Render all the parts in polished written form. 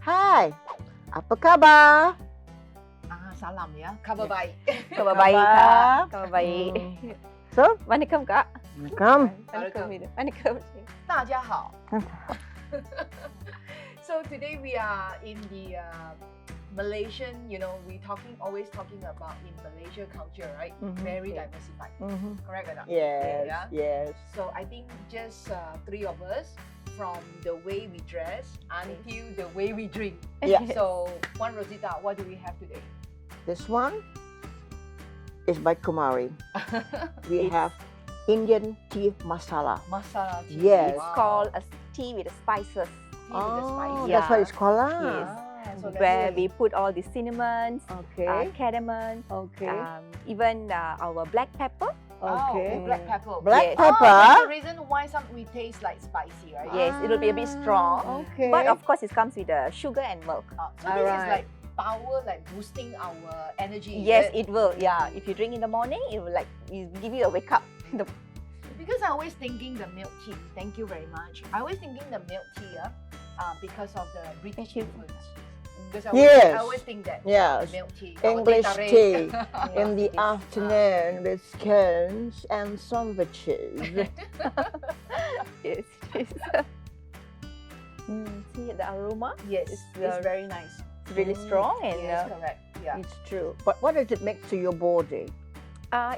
Hai, apa khabar? Salam ya, khabar baik. Khabar baik Kak. Khabar baik. So, Waalaikum Kak. welcome. Waalaikum. 大家好。So today we are in the Malaysian, always talking about in Malaysia culture, right? Very diversified. Correct or not? Yes, Yeah. yes. So I think just three of us, from the way we dress until the way we drink. Yeah. So, Puan Rosita, what do we have today? This one is by Kumari. We have Indian tea masala. Masala tea. Yes. It's called a tea with spices. Tea with the spice. That's what Yeah. it's called lah. Yes. So that's Where it. we put all the cinnamons, Okay. cardamom, Okay. even our black pepper. Okay. Oh, black pepper. Black Yes. pepper. That's the reason why we taste like spicy, right? Yes, it will be a bit strong. Okay. But of course, it comes with sugar and milk. So this is Alright. like power, like boosting our energy. Yes, is it will. Yeah, if you drink in the morning, it will give you a wake up. Because I always thinking the milk tea. Thank you very much. I always thinking the milk tea, because of the British Thank you. influence. Because Yes. I always think that Yes. milk tea, English our teh tea tarik. in the it is. afternoon with scones and sandwiches. Yes, it is. See the aroma? Yes, It's, it's very nice. It's really strong and Yes, correct. Yeah. It's true. But what does it make to your body?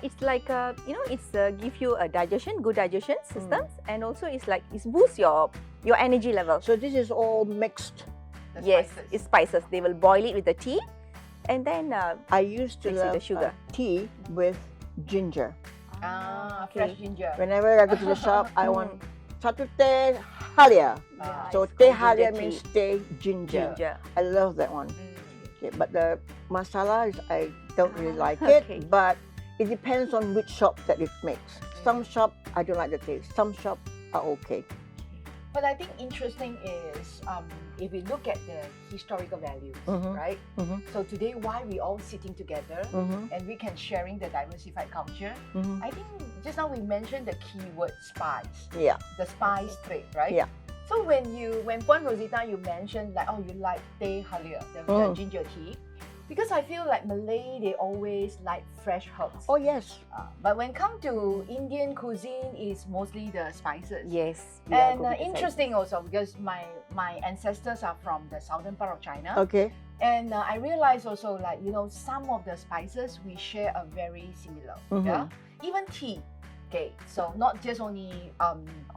it's like it's give you a good digestion systems, and also it's boost your energy level. So this is all mixed. The Yes, spices. it's spices. They will boil it with the tea, and then I used to Mix with love the sugar. tea with ginger. Fresh ginger. Whenever I go to the shop, I want satu teh halia. Ah, So it's teh called halia ginger means tea. teh ginger. ginger. I love that one. Mm. Okay, but the masala is I don't really like it. Okay. But it depends on which shop that it makes. Some shop I don't like the taste. Some shop are okay. But I think interesting is if we look at the historical values, right? So today, why we all sitting together and we can sharing the diversified culture. I think just now we mentioned the keyword spice, Yeah. the spice trade, right? Yeah. So when Puan Rosita, you mentioned like, oh, you like teh halia, the ginger tea, because I feel like Malay, they always like fresh herbs. Oh yes. But when come to Indian cuisine, is mostly the spices. Yes. And interesting also because my ancestors are from the southern part of China, Okay. and I realize also like some of the spices we share are very similar. Yeah, even tea. Okay, so not just only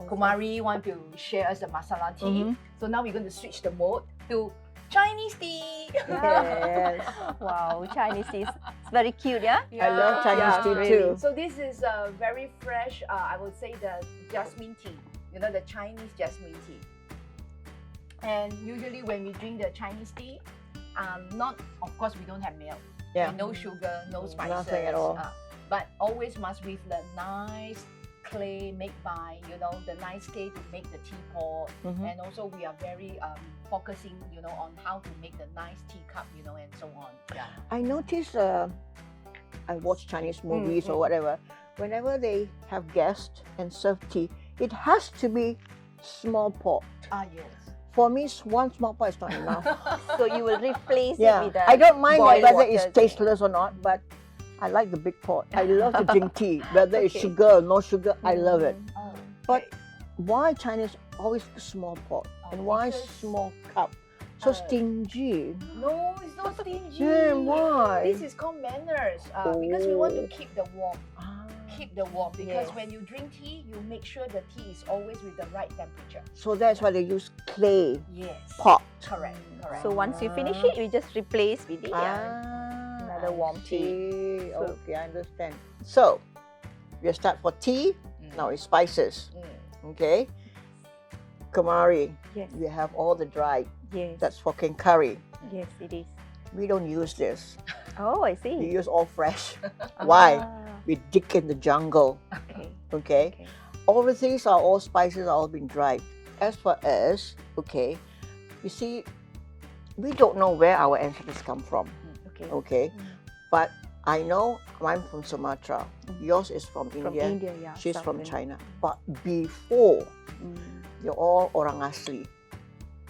Kumari want to share us the masala tea. So now we're going to switch the mode to Chinese tea. Yes. Wow, Chinese tea is very cute, yeah. I love Chinese tea really. too. So this is a very fresh. I would say the jasmine tea. The Chinese jasmine tea. And usually when we drink the Chinese tea, of course we don't have milk. Yeah. No sugar, no spices. Nothing at all. But always must with the nice clay made by the nice clay to make the teapot. And also we are very focusing on how to make the nice teacup and so on. Yeah. I notice I watch Chinese movies or whatever. Whenever they have guests and serve tea, it has to be small pot. Yes. For me, one small pot is not enough. So you will replace it Yeah, with the I don't mind boiled whether water. it's tasteless or not, but I like the big pot. I love to drink tea, whether it's Okay. sugar or no sugar. I love it. Oh, But okay. why Chinese always small pot and why because, small cup? So uh, stingy. No, it's not stingy. Yeah, why? This is called manners. Because we want to keep the warmth. Ah, Keep the warmth. Because Yes. when you drink tea, you make sure the tea is always with the right temperature. so that's why they use clay Yes. pot. Correct. Correct. So once you finish it, you just replace with the I another warm tea. see. So- Okay, I understand. So, we start for tea. Now it's spices. Okay. Kamari. Yes. We have all the dried. Yes. That's for king curry. Yes, it is. We don't use this. Oh, I We see. use all fresh. Why? Ah, We dig in the jungle. okay. Okay. Okay. All the things are all spices are all been dried. As for us, okay, you see, we don't know where our ancestors come from. Okay. Okay. But I know I'm from Sumatra. Yours is from From India. India, yeah. She's from southern. China. But before, Mm. you're all orang asli.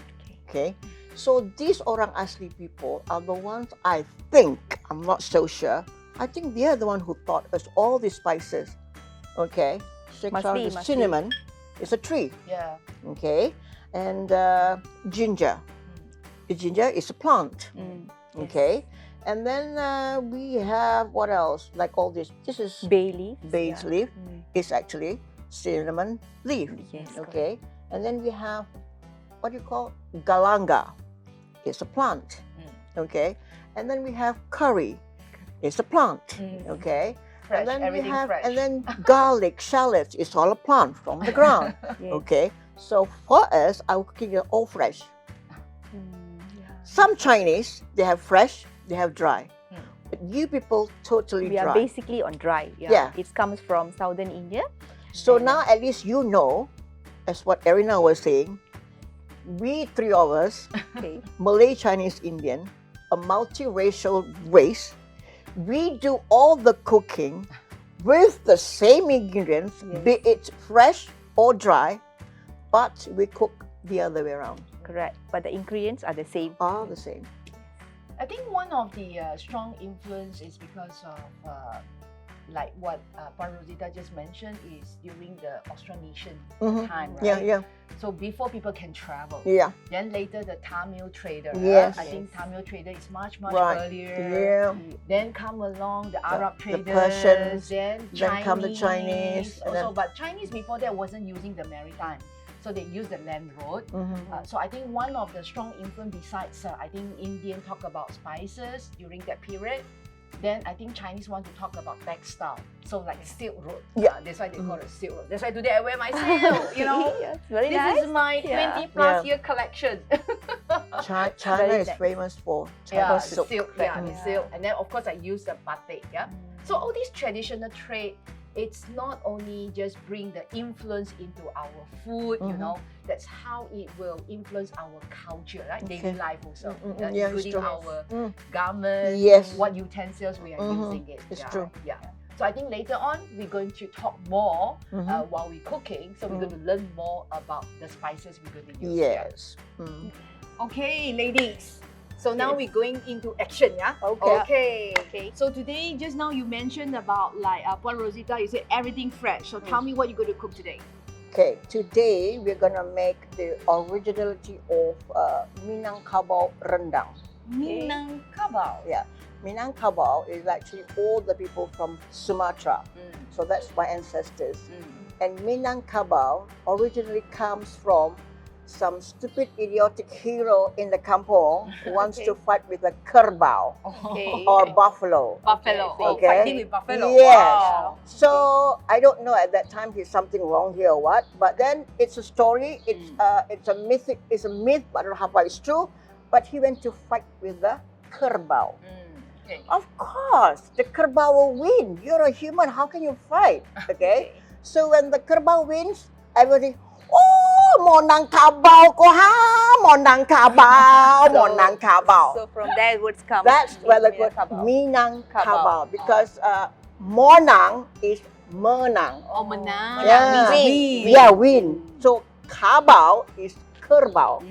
Okay. Okay. So these orang asli people are the ones I think, I'm not so sure, I think they are the one who taught us all these spices. Okay, Must be. cinnamon is a tree. Yeah. Okay, and ginger. The ginger is a plant. Okay, and then we have what else? Like all this. This is Bay leaf. bay leaf. It's actually cinnamon leaf. Yes. Okay, and then we have what you call galanga. It's a plant. Okay, and then we have curry. It's a plant. Okay. Fresh, and then everything fresh. and then garlic, shallots. It's all a plant from the ground. Yes. Okay, so for us, our cooking is all fresh. Some Chinese, they have fresh, they have dry. But you people totally We dry. are basically on dry. Yeah. It comes from southern India. So now at least you know, as what Erina was saying, we three of us, Okay. Malay, Chinese, Indian, a multiracial race, we do all the cooking with the same ingredients, Yes. be it fresh or dry, but we cook the other way around. Correct. But the ingredients are the same. All the same. I think one of the strong influence is because of like what Puan Rosita just mentioned is during the Austronesian time, right? Yeah. So before people can travel, Yeah. then later the Tamil trader. Yes. I think Tamil trader is much Right. earlier. Yeah. Then come along the Arab the traders, Persians, then then come the Chinese, and Also, then- but Chinese before that wasn't using the maritime, so they used the land road. So I think one of the strong influence besides I think Indian talk about spices during that period. Then I think Chinese want to talk about textile, so like Silk Road. Yeah. That's why they call it Silk Road. That's why today I wear my silk. You know, Yes, very this nice. is my Yeah. 20 plus Yeah. year collection. China Very is nice. famous for Yeah, Chinese the silk. silk. Yeah, the Yeah. silk. And then of course I use the batik. Yeah. So all these traditional trade, it's not only just bring the influence into our food, you know, that's how it will influence our culture, right? Daily life also, Yeah, it's including true. our garments, Yes. what utensils we are using it. It's yeah. true. Yeah. So I think later on we're going to talk more while we're cooking. So we're going to learn more about the spices we're going to use. yeah. Yes. Okay, ladies. So now we're going into action, yeah? Okay. Okay. So today, just now you mentioned about like Puan Rosita, you said everything fresh. So tell me what you're going to cook today. Okay, today we're gonna make the originality of Minangkabau rendang. Minangkabau. Yeah, Minangkabau is actually all the people from Sumatra. So that's my ancestors. And Minangkabau originally comes from some stupid idiotic hero in the kampong who wants to fight with a kerbau Okay. or buffalo. Buffalo. Oh, Okay. fighting with buffalo. Yes. Wow. So I don't know at that time he's something wrong here or what, but then it's a story. It's a mythic. It's a myth, but I don't know how far it's true. But he went to fight with the kerbau. Okay. Of course, the kerbau will win. You're a human. How can you fight? Okay. So when the kerbau wins, everybody, oh, monang kabau ko ha, monang kabau, monang kabau. So from there words come. That's where the word Minangkabau. Minangkabau, because monang is menang. Oh, menang. Yeah. Means win. Yeah, win. So kabau is kerbau.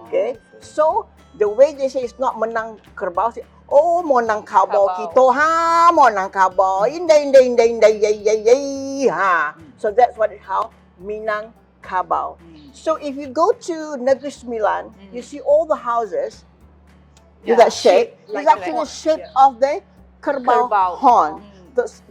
Okay. So the way they say it's not menang kerbau, say, oh, monang kabau Kabau. kita ha, monang kabau, indah indah indah indah yay yay yay ha. So that's what it how Minangkabau. So if you go to Negeri Sembilan, you see all the houses with that shape. like It's actually the that. shape of the kerbau Kerbau. horn.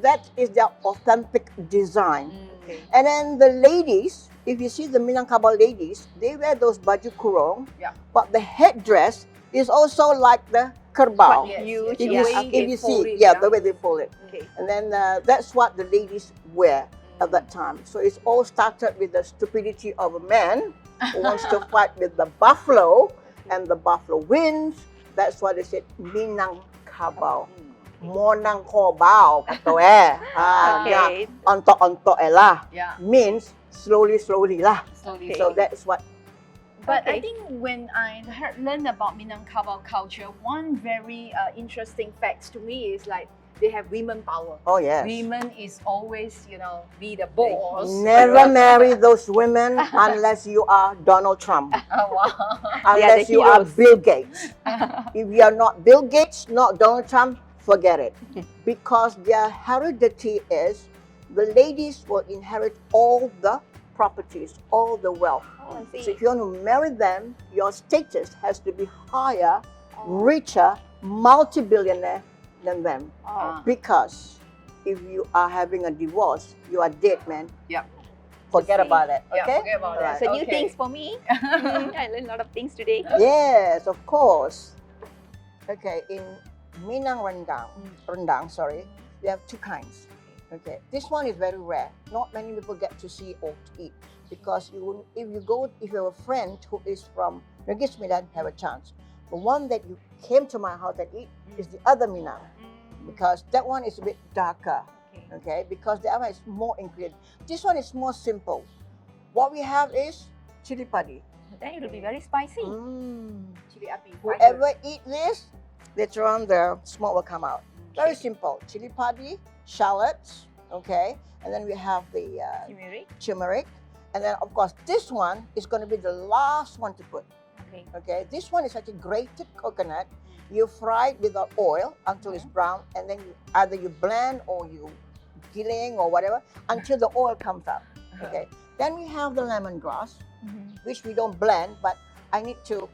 That is their authentic design. Okay. And then the ladies, if you see the Minangkabau ladies, they wear those baju kurung, Yeah. but the headdress is also like the kerbau. Yes, Huge. If yes. you If they fold see, it, yeah, the way they fold it. Okay. And then that's what the ladies wear at that time. So it's all started with the stupidity of a man who wants to fight with the buffalo, and the buffalo wins. That's why they said Minangkabau. Monang kobau kata Okay. ontok lah Yeah. means slowly lah. Slowly. So that's what. But I Okay. think when I learned about Minangkabau culture, one very interesting fact to me is like they have women power. Oh, yes. Women is always, be the boss. Never marry those women unless you are Donald Trump. Oh, wow. Unless the you are heroes. Bill Gates. If you are not Bill Gates, not Donald Trump, forget it. Because their heredity is the ladies will inherit all the properties, all the wealth. Oh, I see. So if you want to marry them, your status has to be higher, richer, multi-billionaire than them. Oh. Because if you are having a divorce, you are dead, man. Yep. Forget about it. Yeah, Okay? forget about Alright. that. So new Okay. things for me. I learned a lot of things today. Yes, of course. Okay, in Minang rendang, we have two kinds. Okay, this one is very rare. Not many people get to see or to eat because if you have a friend who is from Negeri Sembilan, have a chance. The one that you came to my house and eat is the other Minang because that one is a bit darker. Okay, because the other one is more ingredient. This one is more simple. What we have is chili padi. Then it will be very spicy. Chili api. Whoever eat this, later on the smoke will come out. Very simple. Chili padi, shallots, okay, and then we have the turmeric, and then of course this one is going to be the last one to put. Okay. Okay, this one is actually grated coconut. You fry it with the oil until it's brown, and then either you blend or you giling or whatever until the oil comes out. Okay, then we have the lemongrass, which we don't blend, but I need to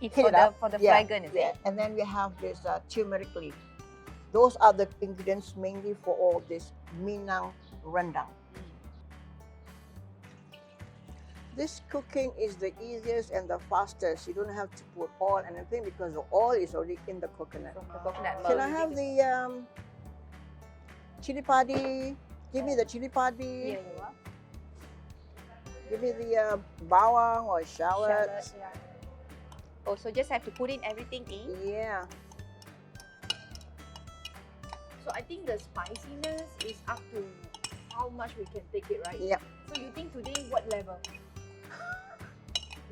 It's heat it up for the fragrance, is it? And then we have this turmeric leaf. Those are the ingredients mainly for all this Minang rendang. This cooking is the easiest and the fastest. You don't have to put oil and anything because the oil is already in the coconut. The coconut Can milk. I have the chili padi? Give me the chili padi. Yeah, you are. Give me the bawang or shallots. Oh, so just have to put in everything in. Yeah. So I think the spiciness is up to how much we can take it, right? Yep. So you think today what level?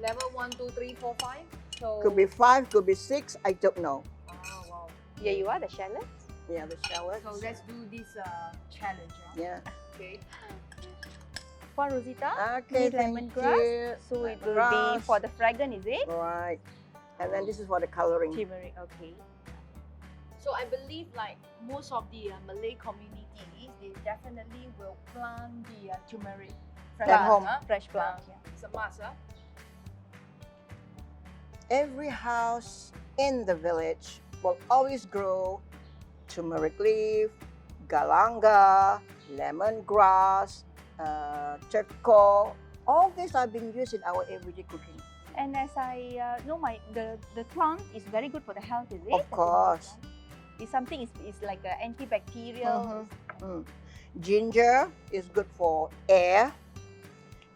Level 1, 2, 3, 4, 5? So Could be 5, could be 6. I don't know. Oh, wow. Yeah, you are the shallots. Yeah, the shallots. So let's do this challenge. Yeah. Okay. For Rosita, Okay, need thank lemongrass. you. So it will be Lemongrass. for the fragrance, is it? Right. And then this is for the coloring. Turmeric, okay. So I believe like most of the Malay communities, they definitely will plant the turmeric At home. Fresh plant. Yeah. It's a must, huh? Every house in the village will always grow turmeric leaf, galanga, lemongrass, charcoal. All these are being used in our everyday cooking. And as I know, the plant is very good for the health, is it? Of course. It's something is like antibacterial. Ginger is good for air.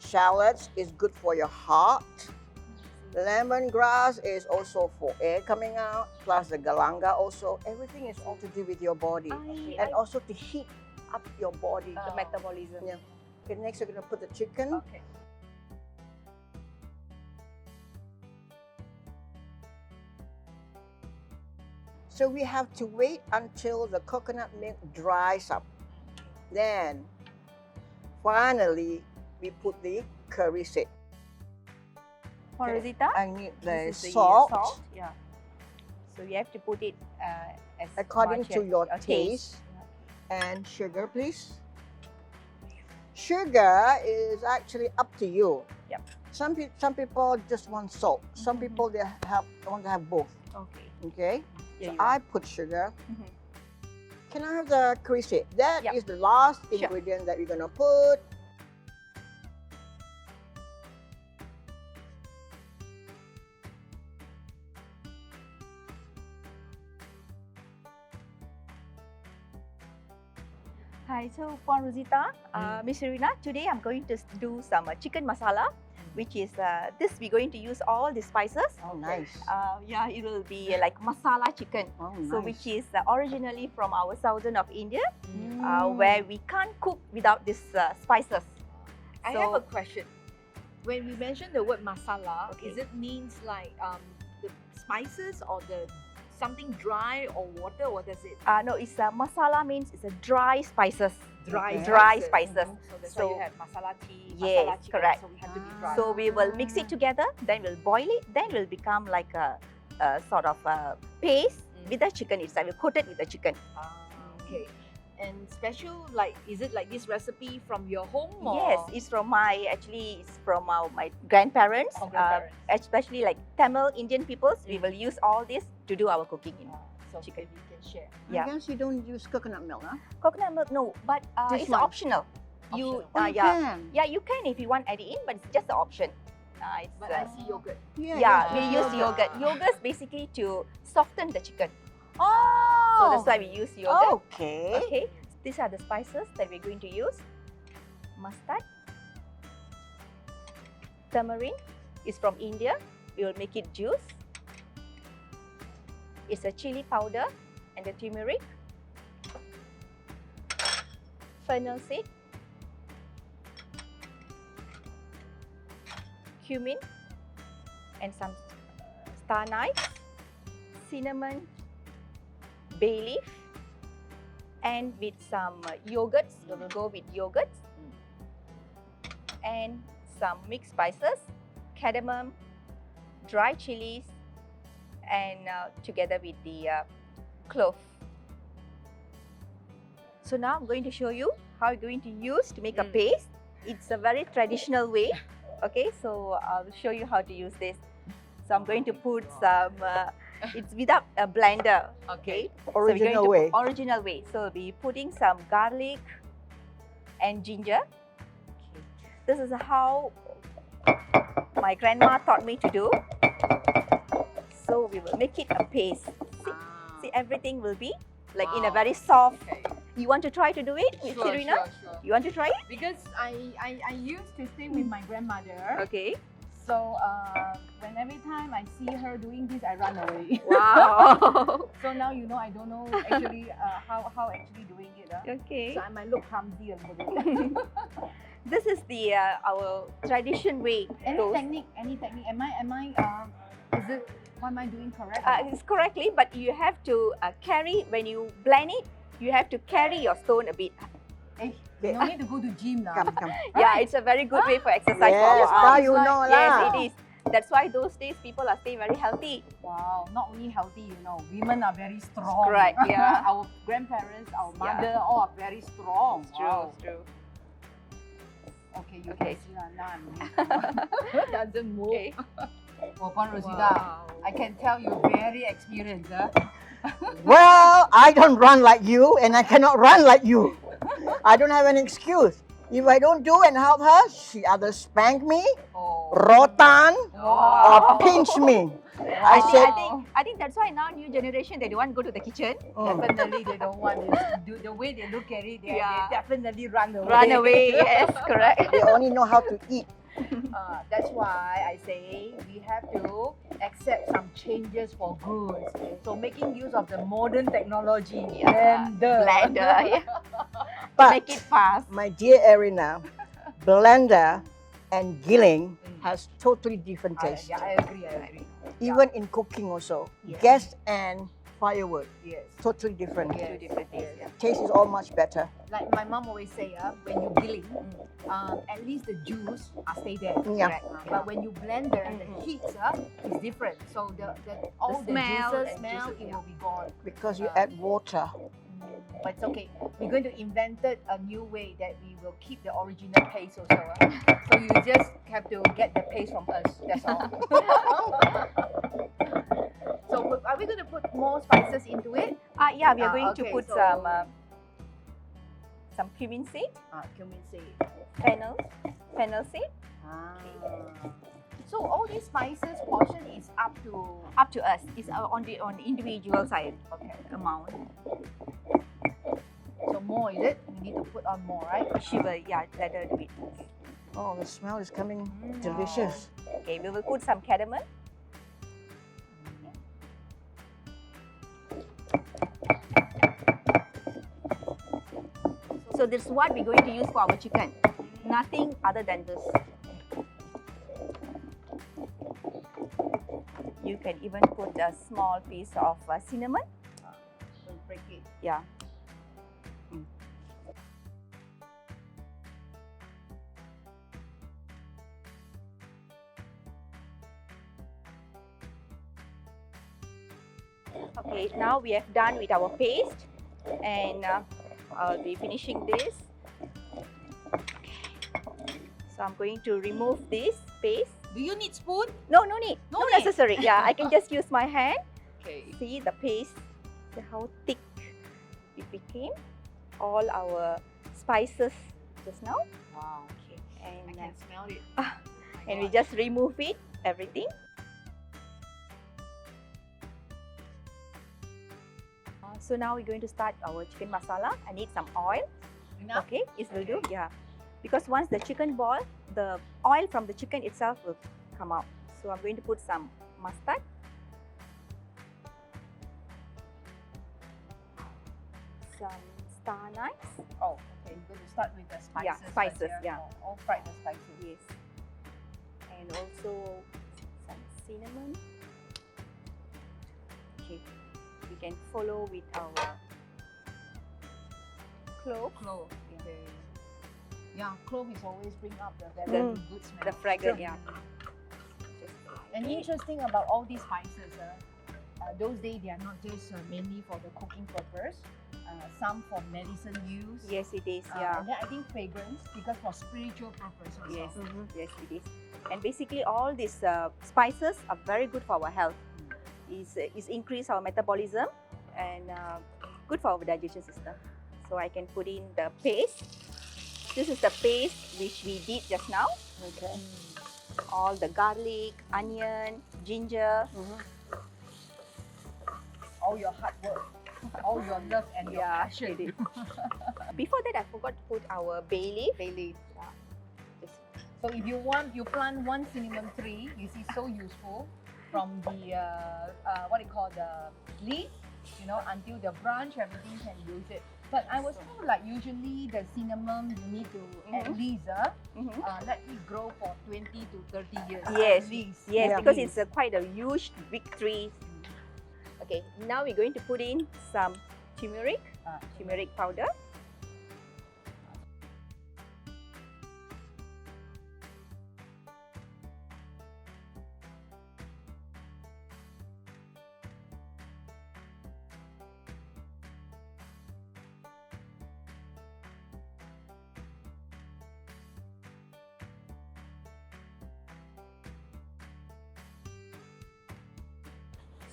Shallots is good for your heart. Lemongrass is also for air coming out. Plus the galanga also. Everything is all to do with your body. And also to heat up your body. The metabolism. Yeah. Okay, next we're going to put the chicken. Okay. So we have to wait until the coconut milk dries up. Then, finally, we put the curry seed. For Okay. Rosita, I need the this is salt, Yeah. So you have to put it as according much to as your taste. And sugar, please. Sugar is actually up to you. Yep. Some people just want salt. Some people they want to have both. Okay. Okay. Yeah, So you I put sugar. Mhm. Can I have the curry seed? That Yep. is the last Sure. ingredient that we're gonna put. Hi, so for Rosita, Miss Irina, today I'm going to do some chicken masala, which is this we're going to use all the spices. Oh, nice. Yeah, it will be like masala chicken. Oh, So nice. which is originally from our southern of India, Mm. where we can't cook without these spices. I have a question. When we mention the word masala, Okay. is it means like the spices or the something dry or water? What does it? No, it's masala means it's a dry spices. Okay. Dry spices. So that's why you have masala tea, Yes, masala chicken. correct. So we have to be dry. So we will mix it together, then we'll boil it, then will become like a sort of a paste with the chicken itself. We'll coat it with the chicken. Okay. And special, like, is it like this recipe from your home? Or? Yes, it's from my my grandparents, Oh, grandparents. especially like Tamil Indian peoples. We will use all this to do our cooking. So chicken. maybe you can share. Yeah. I guess you don't use coconut milk, huh? Coconut milk, no, but This it's one? optional. You, Oh, you yeah, can. yeah, you can if you want add it in, but it's just an option. It's, But I see yogurt. yeah, we use yogurt. yogurt. Yogurt is basically to soften the chicken. Oh. So that's why we use yogurt. Okay. Okay, these are the spices that we're going to use. Mustard, tamarind is from India. We will make it juice. It's a chili powder and the turmeric. Fennel seed, cumin, and some star anise, cinnamon, bay leaf, and with some yogurts. We will go with yogurts and some mixed spices, cardamom, dry chilies, and together with the clove. So now I'm going to show you how you're going to use to make a paste. It's a very traditional way. Okay, so I'll show you how to use this. So I'm going to put some, it's without a blender. Okay, Original way. Original way. So we'll be putting some garlic and ginger. Okay. This is how my grandma taught me to do. So we will make it a paste. See, everything will be like in a very soft. Okay. You want to try to do it, Miss Serena? Sure. You want to try it? Because I used to stay with my grandmother. Okay. So when every time I see her doing this, I run away. Wow. So now you know I don't know actually how actually doing it. Okay. So I might look clumsy a little bit. This is the our tradition way. Any toast. technique? Am I is it what am I doing correct? It's correctly, but you have to carry when you blend it. You have to carry your stone a bit. You don't need to go to gym now. Come. Yeah, it's a very good way for exercise for Yes, our now arms. you know Yes, lah. it is. That's why those days people are staying very healthy. Wow, not only healthy, you know, women are very strong. Correct, yeah. Our grandparents, our mother, all are very strong. Wow. It's true. Okay, you Okay. can see now I'm used. Doesn't move. Okay. Well, Puan Rosita, I can tell you're very experienced. Well, I don't run like you, and I cannot run like you. I don't have an excuse. If I don't do and help her, she either spank me, rotan, or pinch me. I said, I think that's why now new generation they don't want to go to the kitchen. Definitely they don't want this. The way they look at it, they definitely run away. Run away. Yes, correct. they only know how to eat. That's why I say we have to accept some changes for goods. So making use of the modern technology, blender. Yeah. But Make it fast. my dear Arina, blender and gilling has totally different taste. I agree. Even in cooking also. Yes. Gas and firewood, Yes. totally different. Yes. Two different things. Yes. Taste is all much better. Like my mom always say, when you gilling, at least the juice stay there. Yeah. Correct. But when you blender, the heat is different. So all the smell juices, and smell, juices, it will be gone. Because you add water. But it's okay. We're going to invent a new way that we will keep the original taste also. So you just have to get the paste from us. That's all. So are we going to put more spices into it? Yeah, we are going to okay, put so- some cumin seed, Cumin seed. fennel seed, So all these spices portion is up to up to us. It's on the individual side amount. So more is it? We need to put on more, right? She will, let her do it. Oh, the smell is coming delicious. Okay, we will put some cardamom. So this is what we're going to use for our chicken. Nothing other than this. You can even put a small piece of cinnamon. So break it. Yeah. Okay, now we have done with our paste, and I'll be finishing this. So I'm going to remove this paste. Do you need spoon? No, no need. No No need. necessary. Yeah, I can just use my hand. Okay. See the paste. See how thick it became. All our spices just now. Wow. Okay, I and can smell it. and we just remove it, everything. So now we're going to start our chicken masala. I need some oil. Enough? Okay, it will do. Yeah, because once the chicken boil, the oil from the chicken itself will come out. So I'm going to put some mustard, some star anise. Oh, okay. You're going to start with the spices. Yeah, first, spices, yeah. All fried the spices. Yes, and also some cinnamon. Okay, we can follow with our clove. Clove. Yeah. Okay. Yeah, clove is always bring up the The- very good smell. The fragrance, yeah. Just And like interesting about all these spices, those days they are not just mainly for the cooking purpose. Some for medicine use. yes, it is. Yeah. And then I think fragrance because for spiritual purpose also. Yes, yes, it is. And basically, all these spices are very good for our health. Is increase our metabolism and good for our digestion system. So I can put in the paste. This is the paste which we did just now. Okay. All the garlic, onion, ginger. All your hard work, all your love and your Yeah, passion. it is. Before that, I forgot to put our bay leaf. Bay leaf. Yeah. Just So if you want, you plant one cinnamon tree. You see, so useful from the what do you call the leaf, until the branch, everything can use it. But I was told like usually the cinnamon you need to at least let it grow for 20 to 30 years. Yes, At least. yes, Yeah. because it's quite a huge, big tree. Okay, now we're going to put in some turmeric, turmeric powder.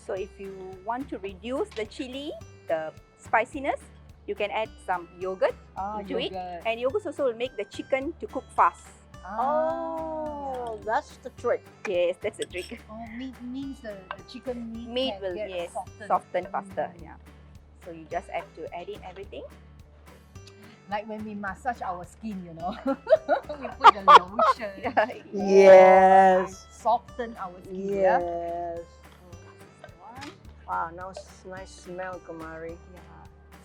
So if you want to reduce the chili, the spiciness, you can add some yogurt into it. Yogurt. And yogurt also will make the chicken to cook fast. Oh, that's the trick. Yes, that's the trick. Oh, means the chicken meat, Meat can will, get yes, softened. soften faster. Yeah. So you just have to add in everything. Like when we massage our skin, we put the lotion. Yes. Soften our skin. Yeah. Yes. One. Wow, now nice smell, Kumari. Yeah.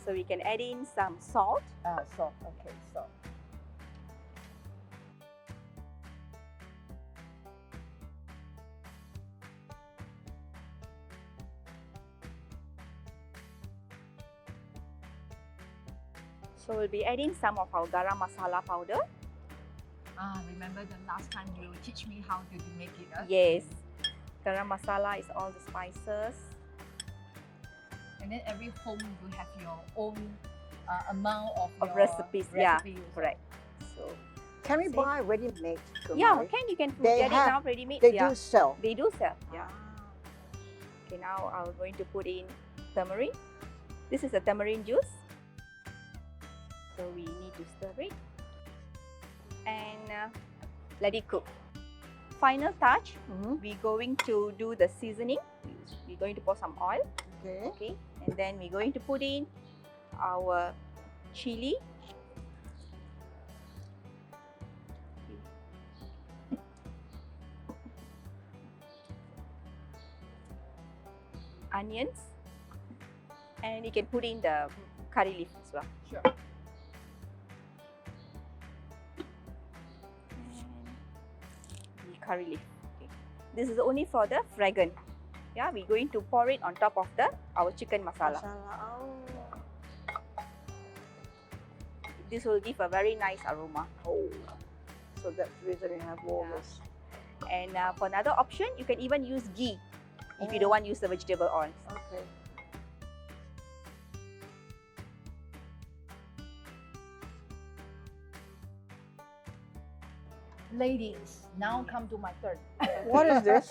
So we can add in some salt. Salt. Okay, salt. So we'll be adding some of our garam masala powder. Remember the last time you teach me how to make it? Yes. Garam masala is all the spices. And then every home will have your own amount of your Recipes. Yeah, recipe also. correct. So Can we See? buy ready-made? yeah, Kumari? you can They get it have- now ready made. They Yeah, do sell. they do sell. Yeah. Okay, now I'm going to put in tamarind. This is a tamarind juice. So we need to stir it and let it cook. Final touch, we're going to do the seasoning. We're going to pour some oil, Okay. okay, and then we're going to put in our chili. Onions, and you can put in the curry leaf as well. Sure. And the curry leaf. Okay. This is only for the fragrance. Yeah, we're going to pour it on top of our chicken masala. Oh. This will give a very nice aroma. Oh. So that's the reason you have all Yeah. this. And for another option, you can even use ghee if you don't want to use the vegetable oils. Okay. Ladies, now come to my turn. What is this?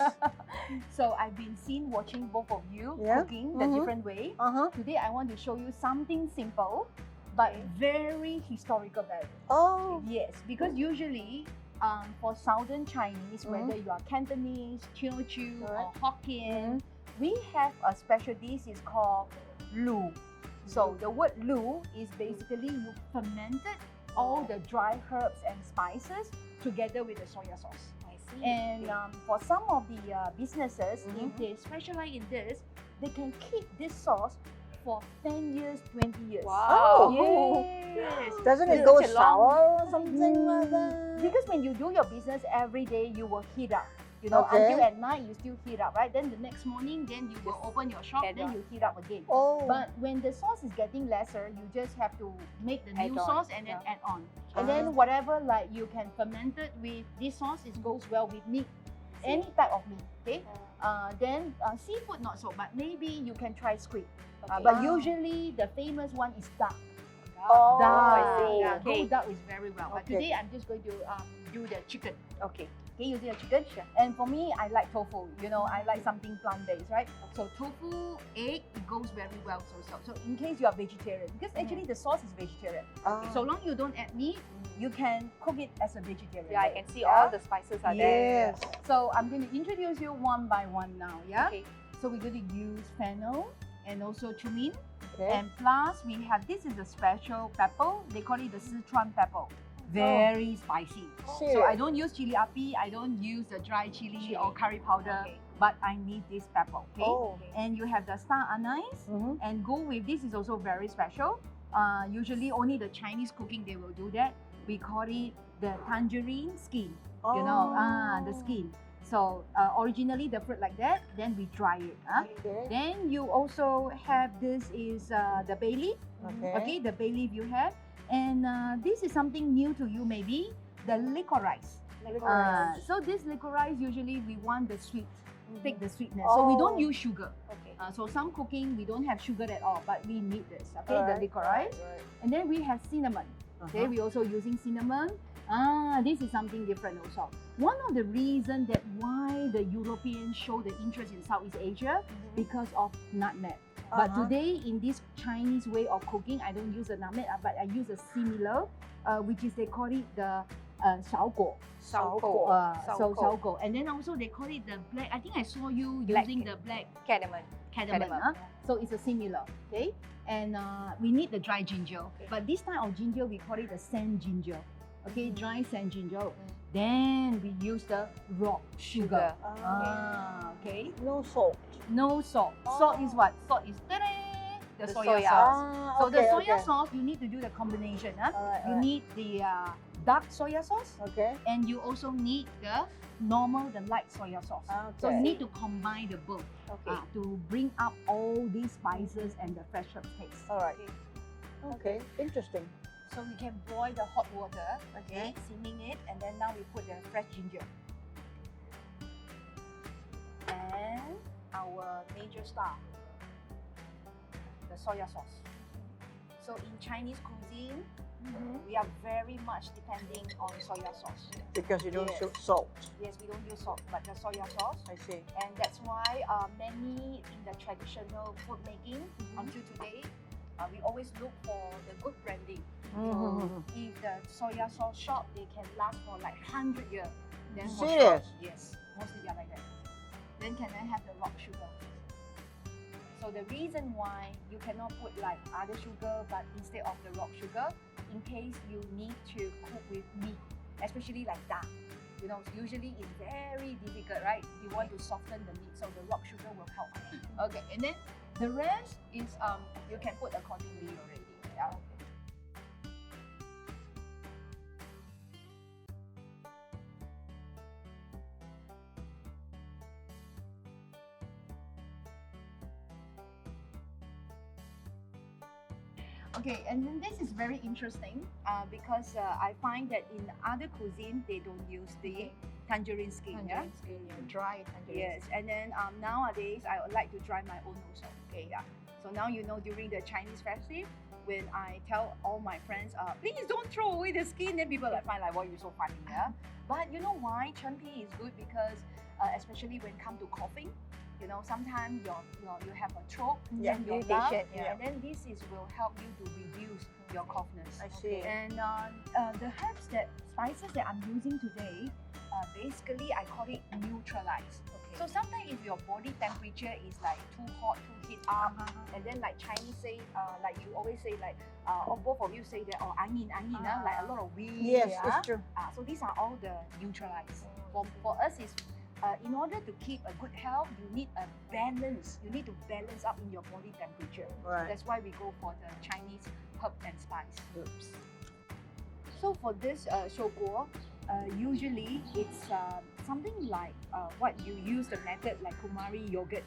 So I've been seen watching both of you Yeah. cooking the Mhm. different way. Uh-huh. Today I want to show you something simple, but very historical value. Oh. Yes, because usually for Southern Chinese, whether you are Cantonese, Teochew, or Correct. Hokkien, we have a special dish is called lu. So the word lu is basically you fermented all the dry herbs and spices together with the soya sauce. I see. And for some of the businesses, if Mhm. they specialize in this, they can keep this sauce for 10 years, 20 years. Wow. Yes. Doesn't it Such go a long- sour or something like that? Because when you do your business every day, you will heat up. You know, Okay. until at night you still heat up, right? Then the next morning, then you will Just open your shop, add then on. you heat up again. Oh. But when the sauce is getting lesser, you just have to make the Add new on, sauce and then yeah. add on. And then whatever like you can ferment it with this sauce, it goes well with meat, any type of meat. Okay. Then seafood not so, but maybe you can try squid. Okay. But Ah. usually the famous one is duck. Oh, Duck. I see. Yeah, Okay. goat duck is very well. But Okay. today I'm just going to do the chicken. Okay. Okay, using the chicken. And for me, I like tofu. You know, I like something plant-based, right? So tofu, egg, it goes very well. So in case you are vegetarian, because actually the sauce is vegetarian. Ah. So long you don't add meat, you can cook it as a vegetarian. Yeah, I way. can see all the spices are there. Yes. So I'm going to introduce you one by one now. Yeah. Okay. So we're going to use fennel and also cumin. Okay. And plus we have, this is a special pepper. They call it the Sichuan pepper. Very spicy. So I Serious? don't use chili api, I don't use the dry chili or curry powder, Okay. but I need this pepper, okay? Oh. And you have the star anise, Mhm. and go with this is also very special. Usually only the Chinese cooking they will do that. We call it the tangerine skin, you know, the Oh. skin. So originally the fruit like that, then we dry it. Okay. Then you also have this is the bay leaf. Okay, the bay leaf you have. And this is something new to you maybe, the licorice. Licorice. So this licorice, usually we want the sweet, take the sweetness. So we don't Oh. use sugar. Okay. So some cooking, we don't have sugar at all, but we need this, okay, Alright, the licorice. right. And then we have cinnamon. Okay, Uh-huh. we also using cinnamon. This is something different also. One of the reasons that why the Europeans show the interest in Southeast Asia because of nutmeg. But Uh-huh. today, in this Chinese way of cooking, I don't use a nutmeg, but I use a similar, which is they call it the 小果. 烧 烧 果. 果. So 小果. And then also they call it the black. I think I saw you Black. using the black Cardamom. cardamom. Cardamom. So it's a similar. Okay. And we need the dry ginger. Okay. But this type of ginger, we call it the sand ginger. Okay, dry sand ginger. Then we use the rock sugar. Okay. No salt. No salt. Salt is what? Salt is the The soya soya. sauce. So okay, the soya okay. sauce, you need to do the combination. Alright, You alright. need the dark soya sauce, Okay. and you also need the normal, the light soya sauce. So you Okay. need to combine the both Okay. to bring up all these spices and the fresh herb taste. All right. Okay. Interesting. So we can boil the hot water, okay, steaming it, and then now we put the fresh ginger. And our major star, the soya sauce. So in Chinese cuisine, we are very much depending on soya sauce. Because you don't Yes. shoot salt. Yes, we don't use salt, but the soya sauce. I see. And that's why many in the traditional food making until today, we always look for the good branding. So if the soya sauce shop, they can last for like 100 years. Then for Serious? sure, yes, mostly they are like that. Then can I have the rock sugar? So the reason why you cannot put like other sugar, but instead of the rock sugar, in case you need to cook with meat, especially like duck. You know, usually it's very difficult, right? You want to soften the meat, so the rock sugar will help. Okay, and then the rest is you can put accordingly already. Yeah. Okay, and then this is very interesting because I find that in other cuisine they don't use the tangerine skin. Tangerine skin, dry tangerine. Yes, and then nowadays I would like to dry my own also. Okay, yeah. So now you know during the Chinese festive, when I tell all my friends, please don't throw away the skin, then people like find like, why you so funny, yeah. But you know why Champi is good because especially when come to coughing, you know sometimes you have a throat and your lung, and then this will help you to reduce your coughness. I see. And the herbs spices that I'm using today, basically I call it neutralize. So sometimes if your body temperature is like too hot, too heat up, and then like Chinese say, like you always say like, or both of you say that, oh angin, like a lot of wind. Yes, it's true. So these are all the neutralize. For us is, in order to keep a good health, you need a balance. You need to balance up in your body temperature. Right. That's why we go for the Chinese herb and spice. Oops. So for this shoguo, usually it's something like what you use the method like kumari yogurt.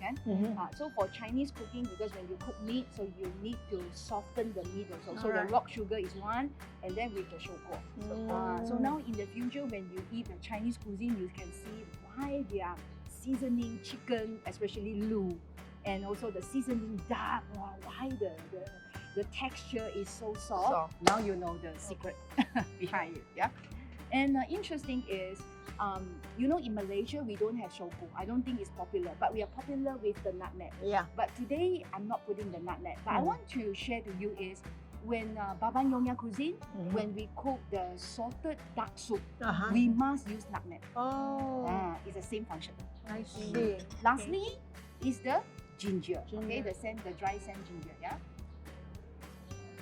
So for Chinese cooking, because when you cook meat, so you need to soften the meat also. So the rock sugar is one, and then with the shoguo. So now in the future, when you eat the Chinese cuisine, you can see why they are seasoning chicken, especially lu, and also the seasoning duck. Why the texture is so soft. Now you know the secret behind it. Yeah. And interesting is, you know, in Malaysia we don't have shogu. I don't think it's popular, but we are popular with the nutmeg. Yeah. But today I'm not putting the nutmeg. But I want to share to you is when Baba Nyonya cuisine, when we cook the salted duck soup, we must use nutmeg. It's the same function. I see. Lastly is the ginger. Okay, the dry sand ginger. Yeah.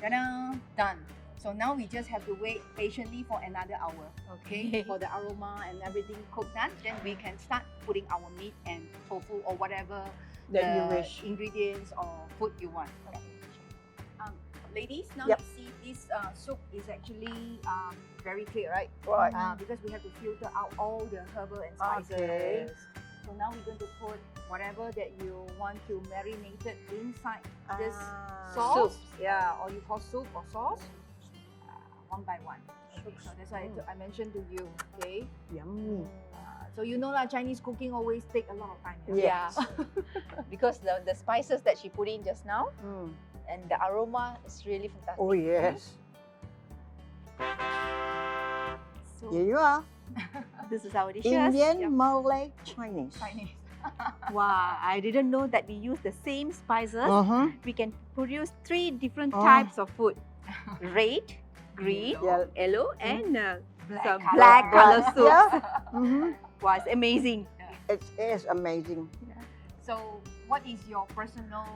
Ta-da! Done. So now we just have to wait patiently for another hour. Okay, for the aroma and everything cooked done, then we can start putting our meat and tofu or whatever That you wish. ingredients or food you want. Okay. Ladies, now Yep. you see this soup is actually very clear, right? Right. Because we have to filter out all the herbal and spices. Okay. So now we're going to put whatever that you want to marinate it inside this sauce. Yeah, or you call soup or sauce. One by one. Okay, so that's why I mentioned to you. Okay. Yummy. So you know that Chinese cooking always take a lot of time. Yes. Because the spices that she put in just now and the aroma is really fantastic. Oh yes. So Here you are. this is our dishes. Indian, Malay, Chinese. Wow, I didn't know that we use the same spices. We can produce 3 different types of food. Red, green, yellow, and some black color soup. Yeah. Wow, it's amazing. It is amazing. So, what is your personal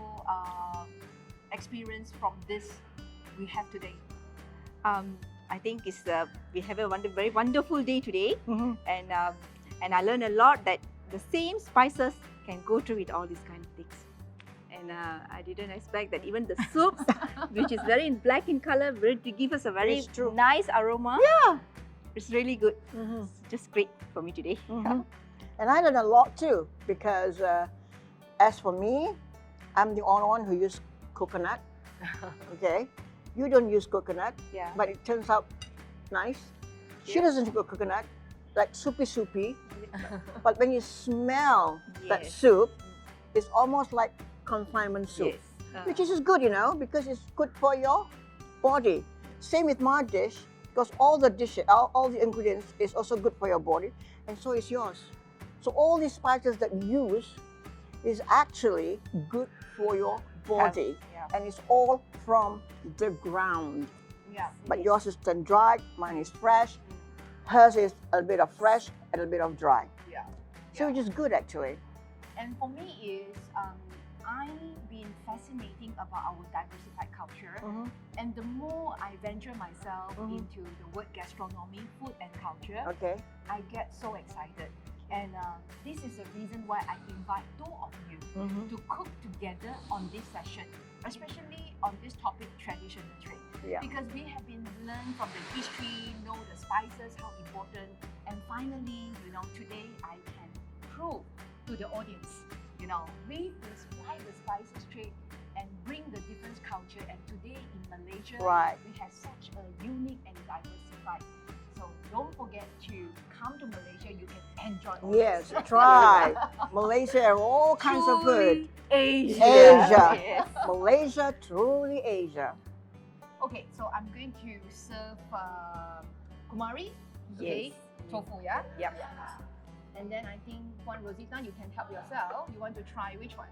experience from this we have today? I think it's we have a very wonderful day today, and I learned a lot that the same spices can go through with all these kind of things. And I didn't expect that even the soups, which is very black in color, will give us a very nice aroma. Yeah, it's really good. It's just great for me today. And I learned a lot too because as for me, I'm the only one who uses coconut. Okay, you don't use coconut, but it turns out nice. She doesn't use coconut, like soupy. But when you smell that soup, it's almost like confinement soup, which is good, you know, because it's good for your body. Same with my dish, because all the dishes, all the ingredients is also good for your body, and so is yours. So all these spices that you use is actually good for your body, and it's all from the ground. But yours is then dried, mine is fresh. Hers is a bit of fresh and a bit of dry. So which is good actually. And for me is I've been fascinating about our diversified culture, and the more I venture myself into the word gastronomy, food and culture, I get so excited. And this is the reason why I invite 2 of you to cook together on this session, especially on this topic, traditional trade. Because we have been learned from the history, know the spices, how important, and finally, you know, today I can prove to the audience, you know, with this why the spices trade and bring the different culture. And today in Malaysia, Right. we have such a unique and diversified. So don't forget to come to Malaysia. You can enjoy all Yes, this. try. Malaysia have all kinds of food. Asia. Asia. Yes. Malaysia, truly Asia. Okay, so I'm going to serve kumari, okay, Yes. tofu, yeah? Yep. And then I think, Puan Rosita, you can help yourself. You want to try which one?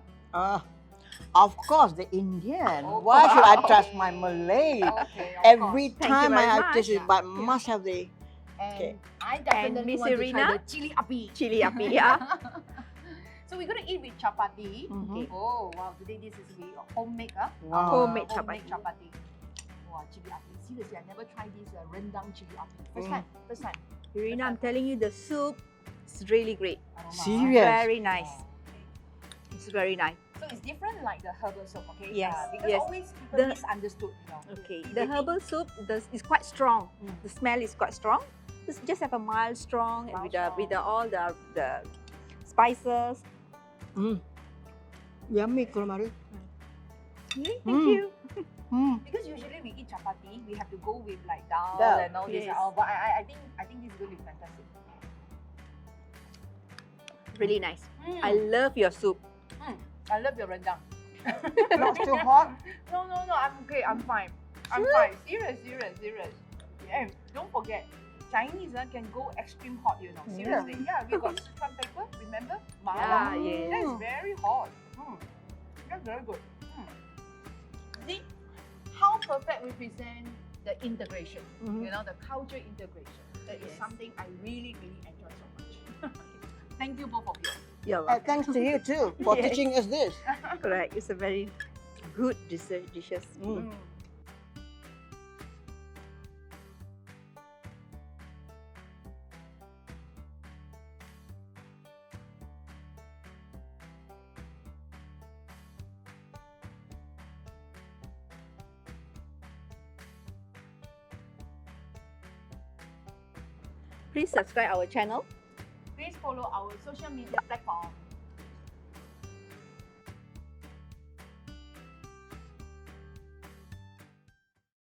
Of course, the Indian. Okay. Why should I trust my Malay? Okay, of Every Thank you time I very have much. this, but must have the. course. Okay. And I definitely Miss want to try Irina? the chili api. Chili api, yeah. So we're going to eat with chapati. Mhm. Oh, wow, today this is we homemade, Wow. Homemade homemade chapati. chapati. Wow, chili api. Seriously, I never tried this rendang chili api. First Mm. time, first time. Irina, I'm telling you, the soup is really great. Aroma. Serious? Very nice. Okay. It's very nice. So it's different like the herbal soup, okay? Yes, Because yes. always people The- misunderstood, you know. Okay, They the think- herbal soup is quite strong. Mm. The smell is quite strong. Just have a mild strong Mild with strong. all the spices. Yummy, calamari. Thank Mm. you. Because usually we eat chapati, we have to go with like dal Dal, and all this. yes. But I think this is going to be fantastic. Really nice. Mm. I love your soup. I love your rendang. Not too hot. No, I'm okay. I'm fine. I'm fine. Serious. And don't forget, Chinese can go extreme hot, you know. Seriously. Yeah, we got Sichuan pepper, remember? Ah, Mala. yes. That is very hot. That's very good. See how perfect we present the integration, you know, the culture integration. That is Yes. something I really enjoy so much. Thank you both of you. You're And welcome. thanks to you too for Yes. teaching us this. Correct. It's a very good dishes. Mm. Please subscribe our channel. Please follow our social media platform.